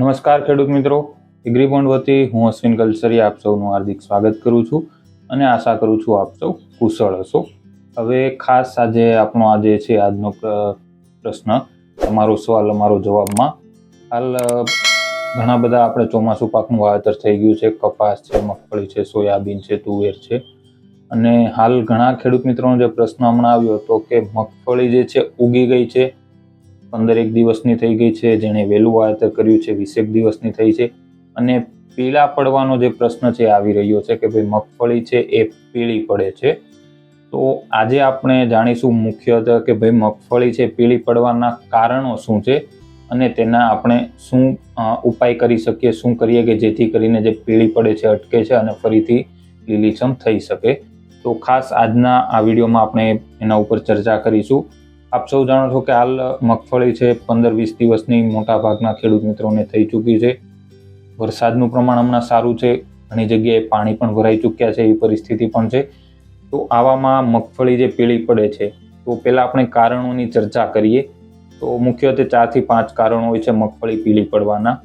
નમસ્કાર ખેડૂત મિત્રો, એગ્રીબોન્ડ વતી હું અશ્વિન કલસરિયા આપ સૌનું હાર્દિક સ્વાગત કરું છું અને આશા કરું છું આપ સૌ કુશળ હશો. હવે ખાસ આજે છે આજનો પ્રશ્ન, તમારો સવાલ અમારો જવાબમાં. હાલ ઘણા બધા આપણે ચોમાસું પાકનું વાવેતર થઈ ગયું છે. કપાસ છે, મગફળી છે, સોયાબીન છે, તુવેર છે. અને હાલ ઘણા ખેડૂત મિત્રોનો જે પ્રશ્ન હમણાં આવ્યો હતો કે મગફળી જે છે ઉગી ગઈ છે, 15 દિવસની થઈ ગઈ છે, જેણે વહેલું વાવેતર કર્યું છે 20 દિવસની થઈ છે, અને પીળા પડવાનો જે પ્રશ્ન છે આવી રહ્યો છે કે ભાઈ મગફળી છે એ પીળી પડે છે. તો આજે આપણે જાણીશું મુખ્યતઃ કે ભાઈ મગફળી છે પીળી પડવાના કારણો શું છે અને તેના આપણે શું ઉપાય કરી શકીએ, શું કરીએ કે જેથી કરીને જે પીળી પડે છે અટકે છે અને ફરીથી લીલીછમ થઈ શકે. તો ખાસ આજના આ વિડીયોમાં આપણે એના ઉપર ચર્ચા કરીશું. આપ સૌ જાણો છો કે હાલ મગફળી છે 15-20 દિવસની મોટાભાગના ખેડૂત મિત્રોને થઈ ચૂકી છે. વરસાદનું પ્રમાણ હમણાં સારું છે, ઘણી જગ્યાએ પાણી પણ ભરાઈ ચૂક્યા છે, એવી પરિસ્થિતિ પણ છે. તો આવામાં મગફળી જે પીળી પડે છે, તો પહેલાં આપણે કારણોની ચર્ચા કરીએ. તો મુખ્યત્વે 4 થી 5 કારણો હોય છે મગફળી પીળી પડવાના.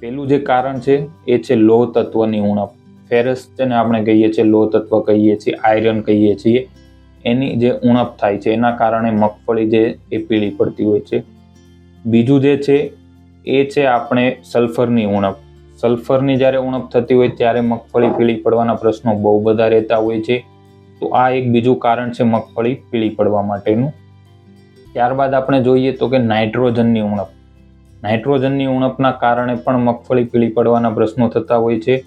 પહેલું જે કારણ છે એ છે લોહ તત્વની ઉણપ. ફેરસ જેને આપણે કહીએ છીએ, લોહ તત્વ કહીએ છીએ, આયરન કહીએ છીએ, એની જે ઉણપ થાય છે એના કારણે મગફળી જે એ પીળી પડતી હોય છે. બીજું જે છે એ છે આપણે સલ્ફરની ઉણપ. સલ્ફરની જ્યારે ઉણપ થતી હોય ત્યારે મગફળી પીળી પડવાના પ્રશ્નો બહુ બધા રહેતા હોય છે. તો આ એક બીજું કારણ છે મગફળી પીળી પડવા માટેનું. ત્યારબાદ આપણે જોઈએ તો કે નાઇટ્રોજનની ઉણપ. નાઇટ્રોજનની ઉણપના કારણે પણ મગફળી પીળી પડવાના પ્રશ્નો થતા હોય છે.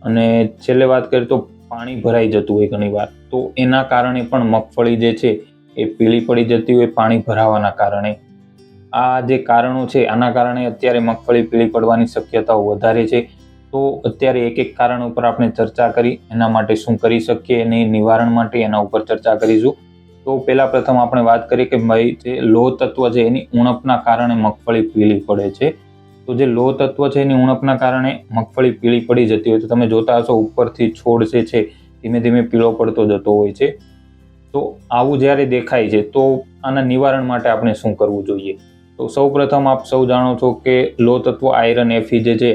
અને છેલ્લે વાત કરીએ તો પાણી ભરાઈ જતું હોય ઘણીવાર, તો એના કારણે પણ મગફળી જે છે એ પીળી પડી જતી હોય પાણી ભરાવાના કારણે. આ જે કારણો છે આના કારણે અત્યારે મગફળી પીળી પડવાની શક્યતાઓ વધારે છે. તો અત્યારે એક એક કારણ ઉપર આપણે ચર્ચા કરી, એના માટે શું કરી શકીએ, એની નિવારણ માટે એના ઉપર ચર્ચા કરીશું. તો પ્રથમ આપણે વાત કરીએ કે ભાઈ જે લોહ તત્વ છે એની ઉણપના કારણે મગફળી પીળી પડે છે. તો જે લોહ તત્વ છે એની ઉણપના કારણે મગફળી પીળી પડી જતી હોય તો તમે જોતા હશો ઉપરથી છોડ છે ધીમે ધીમે પીળો પડતો જતો હોય છે. તો આવું જ્યારે દેખાય છે તો આના નિવારણ માટે આપણે શું કરવું જોઈએ? તો સૌપ્રથમ આપ સૌ જાણો છો કે લોહ તત્વ આયરન Fe જે છે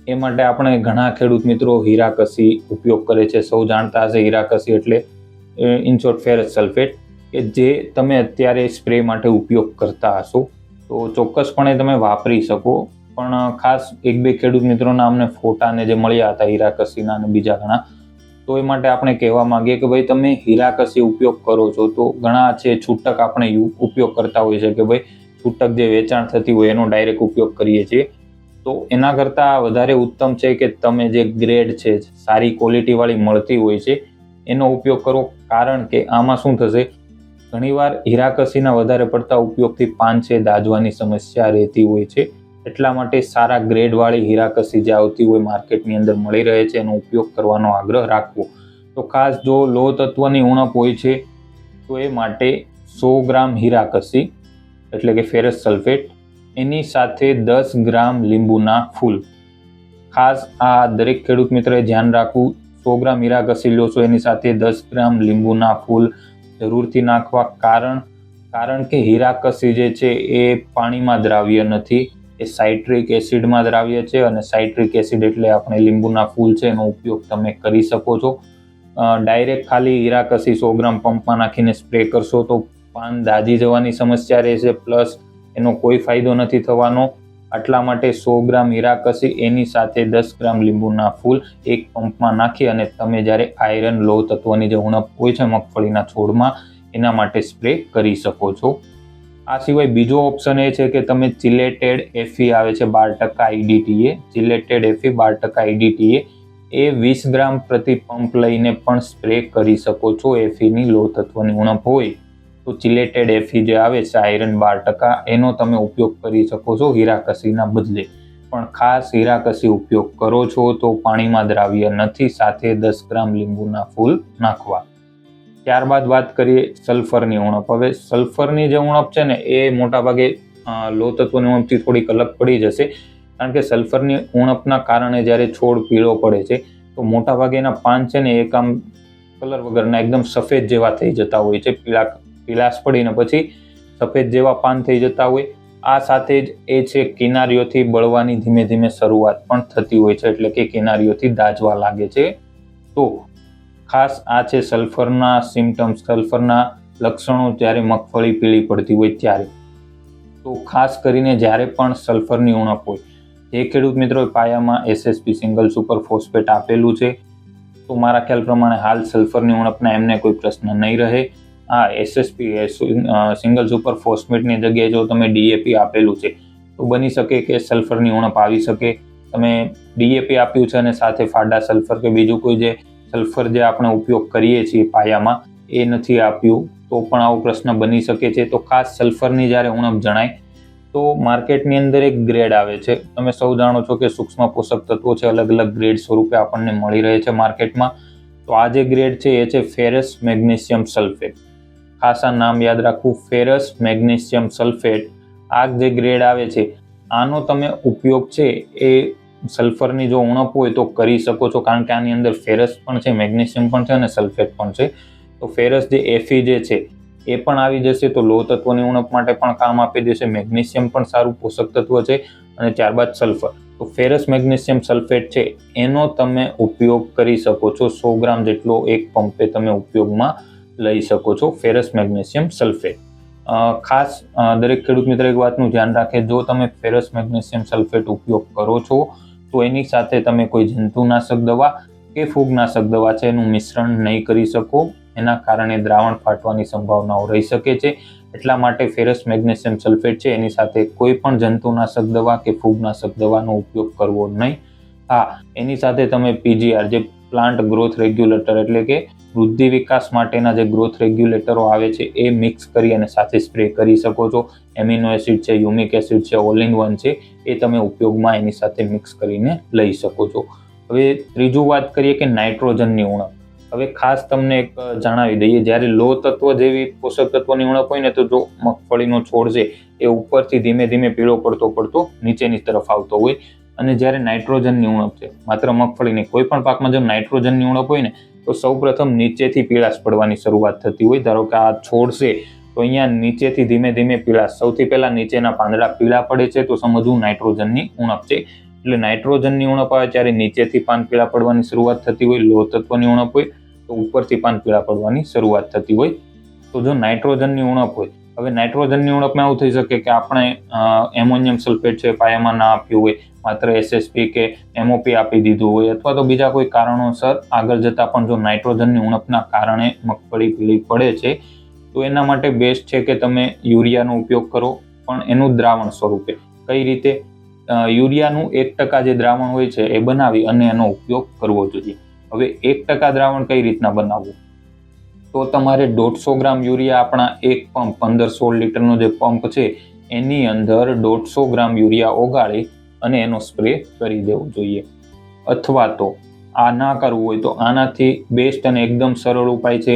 એ માટે આપણે ઘણા ખેડૂત મિત્રો હીરાકસી ઉપયોગ કરે છે. સૌ જાણતા હશે હીરાકસી એટલે ઇન શોર્ટ ફેરસ સલ્ફેટ, કે જે તમે અત્યારે સ્પ્રે માટે ઉપયોગ કરતા હશો. તો ચોક્કસપણે તમે વાપરી શકો. પણ ખાસ 1-2 ખેડૂત મિત્રોના અમને ફોટાને જે મળ્યા હતા હીરાકસીના અને બીજા ઘણા, તો એ માટે આપણે કહેવા માંગીએ કે ભાઈ તમે હીરાકસી ઉપયોગ કરો છો તો ઘણા છે છૂટક આપણે ઉપયોગ કરતા હોય છે કે ભાઈ છૂટક જે વેચાણ થતી હોય એનો ડાયરેક્ટ ઉપયોગ કરીએ છીએ. તો એના કરતાં વધારે ઉત્તમ છે કે તમે જે ગ્રેડ છે સારી ક્વોલિટીવાળી મળતી હોય છે એનો ઉપયોગ કરો. કારણ કે આમાં શું થશે, ઘણીવાર હીરાકસીના વધારે પડતા ઉપયોગથી પાન છે દાઝવાની સમસ્યા રહેતી હોય છે. એટલા માટે સારા ગ્રેડવાળી હીરાકસી જે આવતી હોય માર્કેટની અંદર મળી રહે છે એનો ઉપયોગ કરવાનો આગ્રહ રાખવો. તો ખાસ જો લોહ તત્વની ઉણપ હોય છે તો એ માટે 100 ગ્રામ હીરાકસી એટલે કે ફેરસ સલ્ફેટ, એની સાથે 10 ગ્રામ લીંબુના ફૂલ. ખાસ આ દરેક ખેડૂત મિત્રએ ધ્યાન રાખવું. 100 ગ્રામ હીરાકસી લો છો એની સાથે 10 ગ્રામ લીંબુના ફૂલ જરૂરથી નાખવા. કારણ કે હીરાકસી જે છે એ પાણીમાં દ્રાવ્ય નથી, એ સાઇટ્રિક એસિડમાં દ્રાવ્ય છે. અને સાઇટ્રિક એસિડ એટલે આપણે લીંબુના ફૂલ છે એનો ઉપયોગ તમે કરી શકો છો. ડાયરેક્ટ ખાલી હીરાકસી 100 ગ્રામ પંપમાં નાખીને સ્પ્રે કરશો તો પાન દાઝી જવાની સમસ્યા રહેશે, પ્લસ એનો કોઈ ફાયદો નથી થવાનો. આટલા માટે 100 ગ્રામ હીરાકસી એની સાથે 10 ગ્રામ લીંબુના ફૂલ એક પંપમાં નાખી અને તમે જ્યારે આયરન લોહ તત્વની જે ઉણપ હોય છે મગફળીના છોડમાં એના માટે સ્પ્રે કરી શકો છો. આ સિવાય બીજો ઓપ્શન એ છે કે તમે ચિલેટેડ Fe આવે છે 12% IDTA, ચિલેટેડ Fe 12% IDTA એ 20 ગ્રામ પ્રતિ પંપ લઈને પણ સ્પ્રે કરી શકો છો. Feની લોહ તત્વની ઉણપ હોય તો ચિલેટેડ Fe જે આવે છે આયરન 12% એનો તમે ઉપયોગ કરી શકો છો હીરાકસીના બદલે. પણ ખાસ હીરાકસી ઉપયોગ કરો છો તો પાણીમાં દ્રાવ્ય નથી, સાથે 10 ગ્રામ લીંબુના ફૂલ નાખવા. ત્યારબાદ વાત કરીએ સલ્ફરની ઉણપ. હવે સલ્ફરની જે ઉણપ છે ને એ મોટાભાગે લોહ તત્વની ઉણપથી થોડીક અલગ પડી જશે. કારણ કે સલ્ફરની ઉણપના કારણે જ્યારે છોડ પીળો પડે છે તો મોટાભાગે એના પાન છે ને એક આમ કલર વગરના એકદમ સફેદ જેવા થઈ જતા હોય છે. પીળાશ પડીને પછી સફેદ જેવા પાન થઈ જતા હોય. આ સાથે જ એ છે કિનારીઓથી બળવાની ધીમે ધીમે શરૂઆત પણ થતી હોય છે, એટલે કે કિનારીઓથી દાઝવા લાગે છે. તો ખાસ આ છે સલ્ફરના સિમ્ટમ્સ, સલ્ફરના લક્ષણો જ્યારે મગફળી પીળી પડતી હોય ત્યારે. તો ખાસ કરીને જ્યારે પણ સલ્ફરની ઉણપ હોય, જે ખેડૂત મિત્રો પાયામાં SSP સિંગલ સુપર ફોસ્ફેટ આપેલું છે, તો મારા ખ્યાલ પ્રમાણે હાલ સલ્ફરની ઉણપના એમને કોઈ પ્રશ્ન નહીં રહે. SSP સિંગલ સુપર ફોસ્ફેટની જગ્યાએ જો તમે DAP આપેલું છે તો બની શકે કે સલ્ફરની ઉણપ આવી શકે. તમે DAP આપ્યું છે અને સાથે ફાડા સલ્ફર કે બીજું કોઈ જે સલ્ફર જે આપણે ઉપયોગ કરીએ છીએ પાયામાં એ નથી આપ્યું તો પણ આવો પ્રશ્ન બની શકે છે. તો ખાસ સલ્ફરની જ્યારે ઉણપ જણાય તો માર્કેટની અંદર એક ગ્રેડ આવે છે. તમે સૌ જાણો છો કે સૂક્ષ્મ પોષક તત્વો છે, અલગ અલગ ગ્રેડ સ્વરૂપે આપણને મળી રહે છે માર્કેટમાં. તો આ જે ગ્રેડ છે એ છે ફેરસ મેગ્નેશિયમ સલ્ફેટ. ખાસ આ નામ યાદ રાખવું, ફેરસ મેગ્નેશિયમ સલ્ફેટ. આ જે ગ્રેડ આવે છે આનો તમે ઉપયોગ છે એ સલ્ફરની જો ઉણપ હોય તો કરી શકો છો, કારણ કે આની અંદર ફેરસ પણ છે, મેગ્નેશિયમ પણ છે અને સલ્ફેટ પણ છે. તો ફેરસ જે Fe જે છે એ પણ આવી જશે તો લોહ તત્વની ઉણપ માટે પણ કામ આપી દેશે. મેગ્નેશિયમ પણ સારું પોષક તત્વ છે અને ત્યારબાદ સલ્ફર. તો ફેરસ મેગ્નેશિયમ સલ્ફેટ છે એનો તમે ઉપયોગ કરી શકો છો. 100 ગ્રામ જેટલો એક પંપે તમે ઉપયોગમાં લઈ શકો છો ફેરસ મેગ્નેશિયમ સલ્ફેટ. ખાસ દરેક ખેડૂત મિત્ર એક વાતનું ધ્યાન રાખે, જો તમે ફેરસ મેગ્નેશિયમ સલ્ફેટ ઉપયોગ કરો છો તો એની સાથે તમે કોઈ જંતુનાશક દવા કે ફૂગનાશક દવા છે એનું મિશ્રણ નહીં કરી શકો. એના કારણે દ્રાવણ ફાટવાની સંભાવનાઓ રહી શકે છે. એટલા માટે ફેરસ મેગ્નેશિયમ સલ્ફેટ છે એની સાથે કોઈ પણ જંતુનાશક દવા કે ફૂગનાશક દવાનો ઉપયોગ કરવો નહીં. એની સાથે તમે PGR જે પ્લાન્ટ ગ્રોથ રેગ્યુલેટર એટલે કે વૃદ્ધિ વિકાસ માટેના જે ગ્રોથ રેગ્યુલેટરો આવે છે એ મિક્સ કરી અને સાથે સ્પ્રે કરી શકો છો. એમિનો એસિડ છે, યુમિક એસિડ છે, ઓલ ઇન વન છે, એ તમે ઉપયોગમાં એની સાથે મિક્સ કરીને લઈ શકો છો. હવે ત્રીજું વાત કરીએ કે નાઇટ્રોજનની ઉણપ. હવે ખાસ તમને એક જણાવી દઈએ, જ્યારે લોહ તત્વ જેવી પોષક તત્વની ઉણપ હોય ને તો જો મગફળીનો છોડ છે એ ઉપરથી ધીમે ધીમે પીળો પડતો નીચેની તરફ આવતો હોય, અને જ્યારે નાઇટ્રોજનની ઉણપ છે માત્ર મગફળીની કોઈ પણ પાકમાં જો નાઇટ્રોજનની ઉણપ હોય ને તો સૌપ્રથમ નીચેથી પીળાશ પડવાની શરૂઆત થતી હોય. ધારો કે આ છોડ છે તો અહીંયા નીચેથી ધીમે ધીમે પીળાશ, સૌથી પહેલા નીચેના પાંદડા પીળા પડે છે તો સમજવું નાઇટ્રોજનની ઉણપ છે. એટલે નાઇટ્રોજનની ઉણપ આવે ત્યારે નીચેથી પાન પીળા પડવાની શરૂઆત થતી હોય. લોહ તત્વની ઉણપ હોય તો ઉપરથી પાન પીળા પડવાની શરૂઆત થતી હોય. તો જો નાઇટ્રોજનની ઉણપ હોય, હવે નાઇટ્રોજનની ઉણપમાં એવું થઈ શકે કે આપણે એમોનિયમ સલ્ફેટ છે પાયામાં ના આપ્યું હોય, માત્ર SSP કે MOP આપી દીધું હોય, અથવા તો બીજા કોઈ કારણોસર આગળ જતા પણ જો નાઇટ્રોજનની ઉણપના કારણે મગફળી પીળી પડે છે તો એના માટે બેસ્ટ છે કે તમે યુરિયાનો ઉપયોગ કરો, પણ એનું દ્રાવણ સ્વરૂપે. કઈ રીતે? યુરિયાનું 1% જે દ્રાવણ હોય છે એ બનાવી અને એનો ઉપયોગ કરવો જોઈએ. હવે 1% દ્રાવણ કઈ રીતના બનાવવું? તો તમારે 150 ગ્રામ યુરિયા, આપણા એક પંપ 15-16 લીટરનો જે પંપ છે એની અંદર 150 ગ્રામ યુરિયા ઓગાળી અને એનો સ્પ્રે કરી દેવો જોઈએ. અથવા તો આ ના કરવું હોય તો આનાથી બેસ્ટ અને એકદમ સરળ ઉપાય છે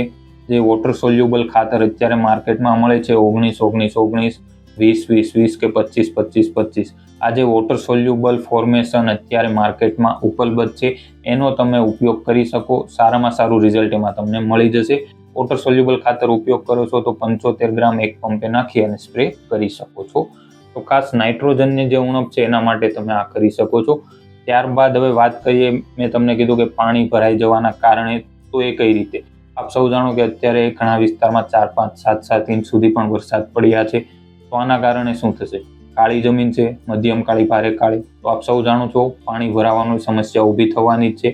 જે વોટર સોલ્યુબલ ખાતર અત્યારે માર્કેટમાં મળે છે, 19-19-19, 20-20-20 કે 25-25-25. આ જે વોટર સોલ્યુબલ ફોર્મેશન અત્યારે માર્કેટમાં ઉપલબ્ધ છે એનો તમે ઉપયોગ કરી શકો. સારામાં સારું રિઝલ્ટ એમાં તમને મળી જશે. વોટર સોલ્યુબલ ખાતર ઉપયોગ કરો છો તો 75 ગ્રામ એક પંપે નાખી અને સ્પ્રે કરી શકો છો. તો ખાસ નાઇટ્રોજનની જે ઉણપ છે એના માટે તમે આ કરી શકો છો. ત્યારબાદ હવે વાત કરીએ, મેં તમને કીધું કે પાણી ભરાઈ જવાના કારણે, તો એ કઈ રીતે? આપ સૌ જાણો કે અત્યારે ઘણા વિસ્તારમાં 4-5-7-7 ઇંચ સુધી પણ વરસાદ પડ્યા છે. તો આના કારણે શું થશે? કાળી જમીન છે, મધ્યમ કાળી, ભારે કાળી, તો આપ સૌ જાણો છો પાણી ભરાવાની સમસ્યા ઊભી થવાની જ છે.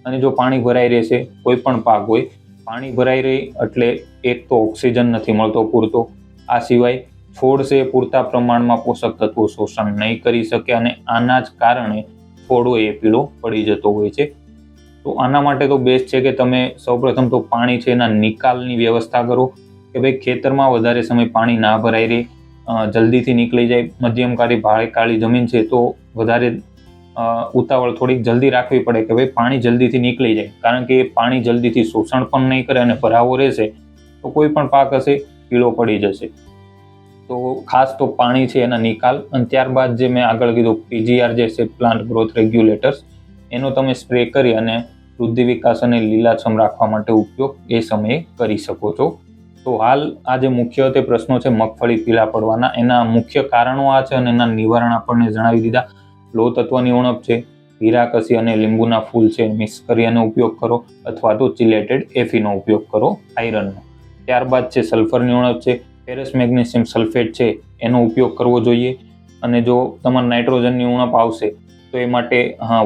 અને જો પાણી ભરાઈ રહેશે, કોઈ પણ પાક હોય, પાણી ભરાઈ રહી એટલે એક તો ઓક્સિજન નથી મળતો પૂરતો, આ સિવાય છોડ છે પૂરતા પ્રમાણમાં પોષક તત્વો શોષણ નહીં કરી શકે અને આના જ કારણે છોડો એ પીળો પડી જતો હોય છે. તો આના માટે તો બેસ્ટ છે કે તમે સૌપ્રથમ તો પાણી છે એના નિકાલની વ્યવસ્થા કરો કે ભાઈ ખેતરમાં વધારે સમય પાણી ના ભરાઈ રહે, જલ્દીથી નીકળી જાય. મધ્યમ કાળી, ભારે કાળી જમીન છે તો વધારે ઉતાવળ થોડીક જલ્દી રાખવી પડે કે ભાઈ પાણી જલ્દીથી નીકળી જાય, કારણ કે એ પાણી જલ્દીથી શોષણ પણ નહીં કરે અને ભરાવો રહેશે તો કોઈ પણ પાક હશે પીળો પડી જશે. તો ખાસ તો પાણી છે એના નિકાલ, અને ત્યારબાદ જે મેં આગળ કીધું PGR જે છે પ્લાન્ટ ગ્રોથ રેગ્યુલેટર્સ, એનો તમે સ્પ્રે કરી અને વૃદ્ધિ વિકાસ અને લીલાછમ રાખવા માટે ઉપયોગ એ સમયે કરી શકો છો. તો હાલ આ જે મુખ્યત્વે પ્રશ્નો છે મગફળી પીળા પડવાના, એના મુખ્ય કારણો આ છે અને એના નિવારણ આપણને જણાવી દીધા. લોહ તત્વની ઉણપ છે, હીરાકસી અને લીંબુના ફૂલ છે મિક્સ કરી એનો ઉપયોગ કરો, અથવા તો ચિલેટેડ એફીનો ઉપયોગ કરો આયરનનો. ત્યારબાદ છે સલ્ફરની ઉણપ છે, ફેરસ મેગ્નેશિયમ સલ્ફેટ છે એનો ઉપયોગ કરવો જોઈએ. અને જો તમારે નાઇટ્રોજનની ઉણપ આવશે તો એ માટે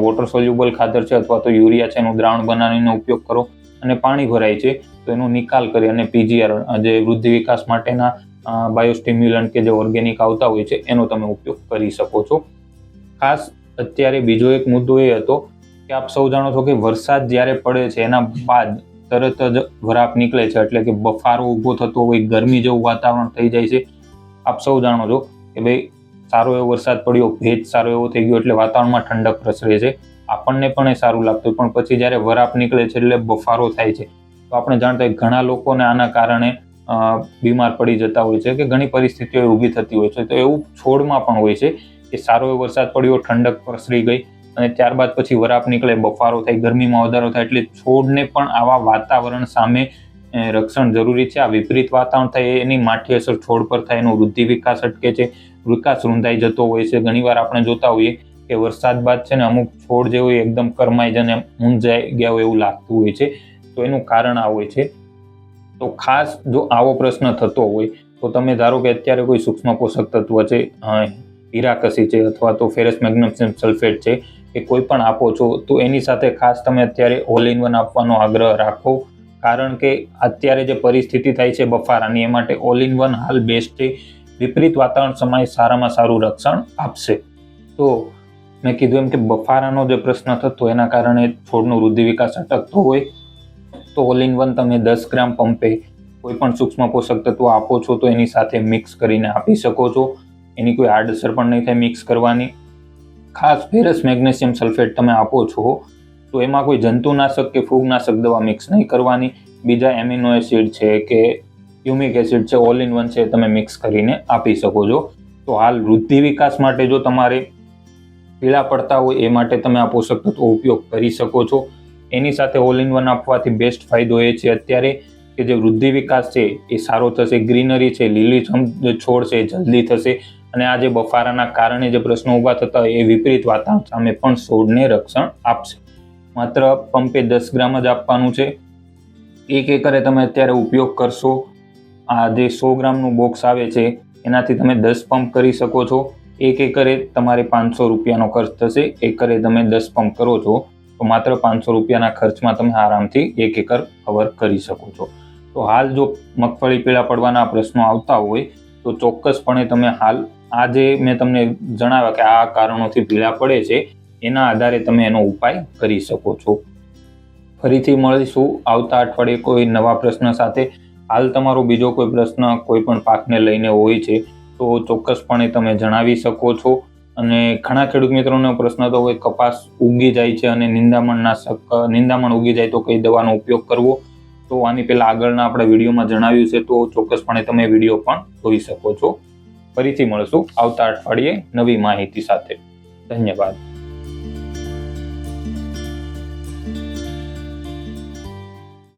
વોટર સોલ્યુબલ ખાતર છે અથવા તો યુરિયા છે એનું દ્રાવણ બનાવીને ઉપયોગ કરો. અને પાણી ભરાય છે તો એનો નિકાલ કરી અને પીજીઆર જે વૃદ્ધિ વિકાસ માટેના બાયોસ્ટિમ્યુલન્ટ કે જે ઓર્ગેનિક આવતા હોય છે એનો તમે ઉપયોગ કરી શકો છો. ખાસ અત્યારે બીજો એક મુદ્દો એ હતો કે આપ સૌ જાણો છો કે વરસાદ જ્યારે પડે છે એના બાદ તરત જ વરાપ નીકળે છે, એટલે કે બફારો ઊભો થતો હોય, ગરમી જેવું વાતાવરણ થઈ જાય છે. આપ સૌ જાણો છો કે ભાઈ સારો એવો વરસાદ પડ્યો, ભેજ સારો એવો થઈ ગયો એટલે વાતાવરણમાં ઠંડક પ્રસરે છે, આપણને પણ એ સારું લાગતું. પણ પછી જ્યારે વરાપ નીકળે છે એટલે બફારો થાય છે તો આપણે જાણતા હોય ઘણા લોકોને આના કારણે બીમાર પડી જતા હોય છે કે ઘણી પરિસ્થિતિઓ ઊભી થતી હોય છે. તો એવું છોડમાં પણ હોય છે કે સારો એવો વરસાદ પડ્યો, ઠંડક પ્રસરી ગઈ અને ત્યારબાદ પછી વરાપ નીકળે, બફારો થાય, ગરમીમાં વધારો થાય, એટલે છોડને પણ આવા વાતાવરણ સામે રક્ષણ જરૂરી છે. આ વિપરીત વાતાવરણ થાય એની માઠી અસર છોડ પર થાય, એનો વૃદ્ધિ વિકાસ અટકે છે, વિકાસ રૂંધાઈ જતો હોય છે. ઘણીવાર આપણે જોતા હોઈએ કે વરસાદ બાદ છે ને અમુક છોડ જે હોય એકદમ કરમાઈ જઈને મૂંઝાઈ ગયા હોય એવું લાગતું હોય છે. તો એનું કારણ આ હોય છે. તો ખાસ જો આવો પ્રશ્ન થતો હોય તો તમે ધારો કે અત્યારે કોઈ સૂક્ષ્મ પોષક તત્વ છે, હીરાકસી છે અથવા તો ફેરસ મેગ્નેશિયમ સલ્ફેટ છે કે કોઈ પણ આપો છો તો એની સાથે ખાસ તમે અત્યારે ઓલ ઇન વન આપવાનો આગ્રહ રાખો. કારણ કે અત્યારે જે પરિસ્થિતિ થાય છે બફારાની, એ માટે ઓલ ઇન વન હાલ બેસ્ટ છે. વિપરીત વાતાવરણ સમયે સારામાં સારું રક્ષણ આપશે. તો મેં કીધું એમ કે બફારાનો જે પ્રશ્ન થતો એના કારણે છોડનો વૃદ્ધિ વિકાસ અટકતો હોય તો ઓલ ઇન વન તમે 10 ગ્રામ પંપે કોઈ પણ સૂક્ષ્મ પોષક તત્વ આપો છો તો એની સાથે મિક્સ કરીને આપી શકો છો. એની કોઈ આડઅસર પણ નહીં થાય મિક્સ કરવાની. ખાસ ફેરસ મેગ્નેશિયમ સલ્ફેટ તમે આપો છો તો એમાં કોઈ જંતુનાશક કે ફૂગનાશક દવા મિક્સ નહીં કરવાની. બીજા એમિનો એસિડ છે કે હ્યુમિક એસિડ છે, ઓલ ઇન વન છે, તમે મિક્સ કરીને આપી શકો છો. તો હાલ વૃદ્ધિ વિકાસ માટે જો તમારે પીળા પડતા હોય એ માટે તમે આ પોષક તત્વો ઉપયોગ કરી શકો છો. એની સાથે ઓલ ઇન વન આપવાથી બેસ્ટ ફાયદો એ છે અત્યારે કે જે વૃદ્ધિ વિકાસ છે એ સારો થશે, ગ્રીનરી છે, લીલીછમ જે છોડ છે એ જલ્દી થશે અને આ જે બફારાના કારણે જે પ્રશ્નો ઊભા થતા હોય એ વિપરીત વાતાવરણ સામે પણ છોડને રક્ષણ આપશે. માત્ર પંપે 10 ગ્રામ જ આપવાનું છે. 1 એકરે તમે અત્યારે ઉપયોગ કરશો, આ જે 100 ગ્રામનું બોક્સ આવે છે એનાથી તમે 10 પંપ કરી શકો છો. 1 એકરે તમારે 500 રૂપિયાનો ખર્ચ થશે. એકરે તમે 10 પંપ કરો છો તો માત્ર 500 રૂપિયાના ખર્ચમાં તમે આરામથી 1 એકર કવર કરી શકો છો. તો હાલ જો મગફળી પીળા પડવાના પ્રશ્નો આવતા હોય તો ચોક્કસપણે તમે હાલ આ જે મેં તમને જણાવ્યા કે આ કારણોથી પીળા પડે છે એના આધારે તમે એનો ઉપાય કરી શકો છો. ફરીથી મળીશું આવતા અઠવાડિયે કોઈ નવા પ્રશ્ન સાથે. હાલ તમારો બીજો કોઈ પ્રશ્ન કોઈ પણ પાકને લઈને હોય છે તો ચોક્કસપણે તમે જણાવી શકો છો. અને ઘણા ખેડૂત મિત્રોનો પ્રશ્ન તો હોય કપાસ ઉગી જાય છે અને નિંદામણ ઉગી જાય તો કઈ દવાનો ઉપયોગ કરવો. તો આની પહેલા આગળના આપણે વિડીયોમાં જણાવ્યું છે તો ચોક્કસપણે તમે વિડીયો પણ જોઈ શકો છો. ફરીથી મળશું આવતા અઠવાડિયે નવી માહિતી સાથે. ધન્યવાદ.